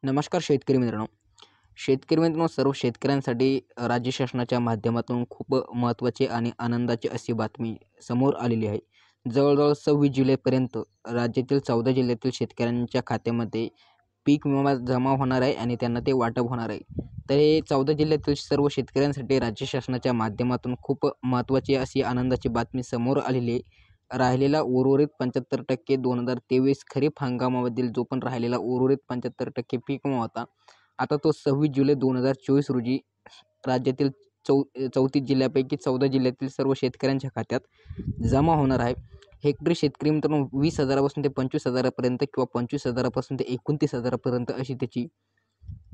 नमस्कार शेतकरी मित्रांनो. सर्व शेतकऱ्यांसाठी राज्य शासनाच्या माध्यमातून खूप महत्त्वाची आणि आनंदाची अशी बातमी समोर आलेली आहे. जवळजवळ 26 जुलैपर्यंत राज्यातील 14 जिल्ह्यातील शेतकऱ्यांच्या खात्यामध्ये पीक विमा जमा होणार आहे आणि त्यांना ते वाटप होणार आहे. तर हे 14 जिल्ह्यातील सर्व शेतकऱ्यांसाठी राज्य शासनाच्या माध्यमातून खूप महत्त्वाची अशी आनंदाची बातमी समोर आलेली आहे. राहिलेला उर्वरित 75% 2023 खरीप हंगामामधील जो पण राहिलेला उर्वरित 75% पीक विमा होता, आता तो 26 जुलै 2024 रोजी राज्यातील 34 जिल्ह्यापैकी 14 जिल्ह्यातील सर्व शेतकऱ्यांच्या खात्यात जमा होणार आहे. हेक्टरी शेतकरी मित्रांनो 20,000 पासून ते 25,000 पर्यंत किंवा 25,000 पासून ते 29,000 पर्यंत अशी त्याची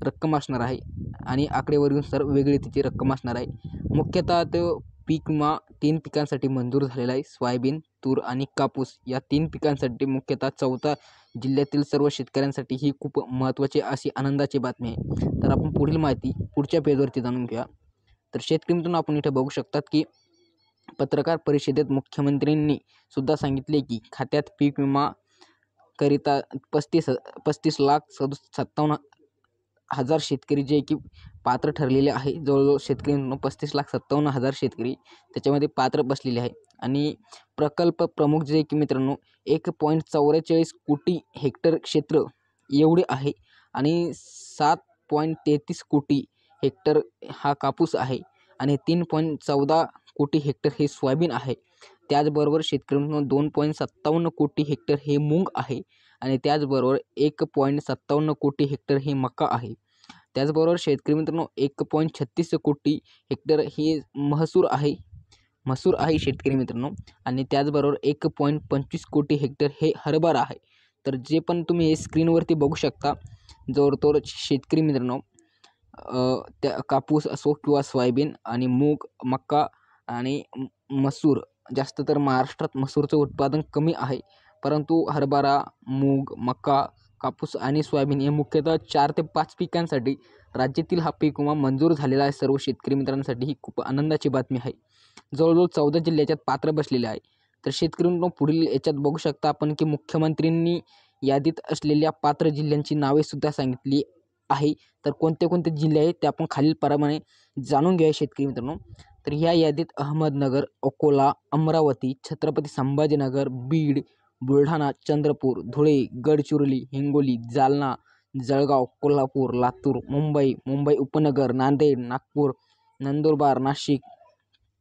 रक्कम असणार आहे आणि आकडेवारीनुसार वेगळी त्याची रक्कम असणार आहे. मुख्यतः तो पीक विमा 3 पिकांसाठी मंजूर झालेला आहे. सोयाबीन, तूर आणि कापूस या 3 पिकांसाठी मुख्यतः 14 जिल्ह्यातील सर्व शेतकऱ्यांसाठी ही खूप महत्त्वाची अशी आनंदाची बातमी आहे. तर आपण पुढील माहिती पुढच्या पेजवरती जाणून घेऊया. तर शेतकरी मित्रांनो आपण इथे बघू शकतात की पत्रकार परिषदेत मुख्यमंत्र्यांनी सुद्धा सांगितले की खात्यात पीक विमा करिता 35,57,000 शेतकरी जे की पात्र ठरलेले आहे. जवळजवळ शेतकरी 35,57,000 शेतकरी त्याच्यामध्ये पात्र बसलेले आहे आणि प्रकल्प प्रमुख जे की मित्रांनो 1.44 कोटी हेक्टर क्षेत्र एवढे आहे आणि 7.33 कोटी हेक्टर हा कापूस आहे आणि 3.14 कोटी हेक्टर हे सोयाबीन आहे. त्याचबरोबर शेतकऱ्यांनो 2.57 कोटी हेक्टर हे मूग आहे आणि त्याचबरोबर 1.57 कोटी हेक्टर हे मका आहे. त्याचबरोबर शेतकरी मित्रांनो 1.36 कोटी हेक्टर हे मसूर आहे शेतकरी मित्रांनो आणि त्याचबरोबर 1.25 कोटी हेक्टर हे हरभरा आहे. तर जे पण तुम्ही हे स्क्रीनवरती बघू शकता जवळजवळ शेतकरी मित्रांनो त्या कापूस असो किंवा सोयाबीन आणि मूग, मका आणि मसूर जास्त तर महाराष्ट्रात मसूरचं उत्पादन कमी आहे, परंतु हरभरा, मूग, मका, कापूस आणि सोयाबीन हे मुख्यतः 4 ते 5 पिकांसाठी राज्यातील हा पीक विमा मंजूर झालेला आहे. सर्व शेतकरी मित्रांसाठी ही खूप आनंदाची बातमी आहे. जवळजवळ 14 जिल्ह्याच्यात पात्र बसलेले आहे. तर शेतकऱ्यांनो पुढील याच्यात बघू शकता आपण की मुख्यमंत्र्यांनी यादीत असलेल्या पात्र जिल्ह्यांची नावे सुद्धा सांगितली आहे. तर कोणते कोणते जिल्हे आहेत ते आपण खालीलप्रमाणे जाणून घ्या शेतकरी मित्रांनो. तर ह्या यादीत अहमदनगर, अकोला, अमरावती, छत्रपती संभाजीनगर, बीड, बुलढाणा, चंद्रपूर, धुळे, गडचिरोली, हिंगोली, जालना, जळगाव, कोल्हापूर, लातूर, मुंबई उपनगर, नांदेड, नागपूर, नंदुरबार, नाशिक,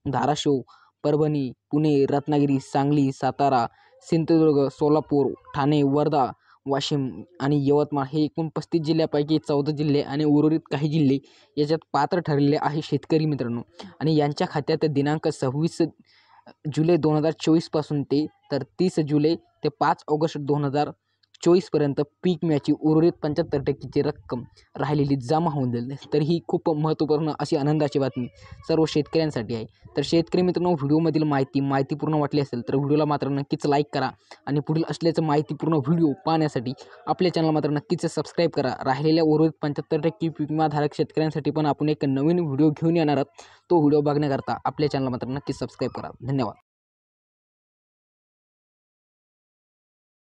धाराशिव, परभणी, पुणे, रत्नागिरी, सांगली, सातारा, सिंधुदुर्ग, सोलापूर, ठाणे, वर्धा, वाशिम आणि यवतमाळ हे एकूण 35 जिल्ह्यापैकी 14 जिल्हे आणि उर्वरित काही जिल्हे याच्यात पात्र ठरलेले आहे शेतकरी मित्रांनो. आणि यांच्या खात्यात दिनांक 26 जुलै 2024 पासून ते तर 30 जुलै ते 5 ऑगस्ट 2024 पर्यंत पीक विम्याची उर्वरित 75% रक्कम राहिलेली जमा होऊन जाईल. तर ही खूप महत्त्वपूर्ण अशी आनंदाची बातमी सर्व शेतकऱ्यांसाठी आहे. तर शेतकरी मित्रांनो व्हिडिओमधील माहितीपूर्ण वाटली असेल तर व्हिडिओला मात्र नक्कीच लाईक करा आणि पुढील असल्याचं माहितीपूर्ण व्हिडिओ पाहण्यासाठी आपल्या चॅनल मात्र नक्कीच सबस्क्राईब करा. राहिलेल्या उर्वरित 75% पीक विमाधारक शेतकऱ्यांसाठी पण आपण एक नवीन व्हिडिओ घेऊन येणार आहोत. तो व्हिडिओ बघण्याकरता आपल्या चॅनल मात्र नक्कीच सबस्क्राईब करा. धन्यवाद.